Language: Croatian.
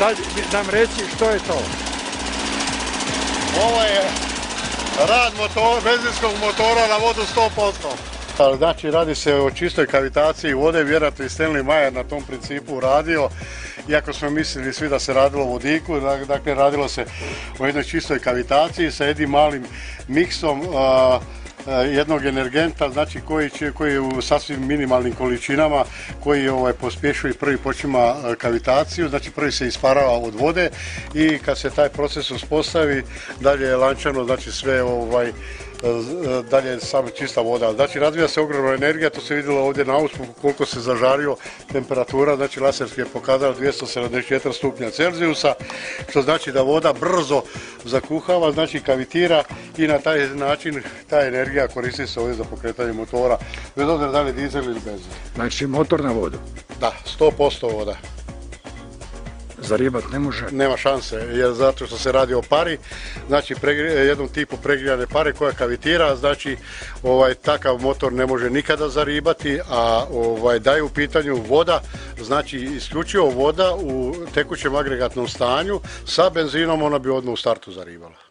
sad nam reci što je to. Ovo je rad benzinskog motora na vodu 100%. Znači radi se o čistoj kavitaciji vode, vjerojatno i Stanley Meyer na tom principu radio, iako smo mislili svi da se radilo o vodiku, dakle radilo se o jednoj čistoj kavitaciji sa jednim malim miksom jednog energenta, znači koji je u sasvim minimalnim količinama, koji pospješuje i prvi počima kavitaciju, znači prvi se isparava od vode i kad se taj proces uspostavi, dalje je lančano, znači sve dalje je samo čista voda. Znači razvija se ogromna energija, to se vidjelo ovdje na uspu koliko se zažario temperatura, znači laserski je pokazao 274 stupnja Celzijusa, što znači da voda brzo zakuhava, znači kavitira i na taj način ta energija koristi se ovdje za pokretanje motora, bez obzira da li dizel ili benzin. Znači motor na vodu? Da, 100% voda. Zaribat ne može? Nema šanse, jer zato što se radi o pari, znači jednom tipu pregrijane pare koja kavitira, znači takav motor ne može nikada zaribati, a da je u pitanju voda, znači isključivo voda u tekućem agregatnom stanju, sa benzinom ona bi odmah u startu zaribala.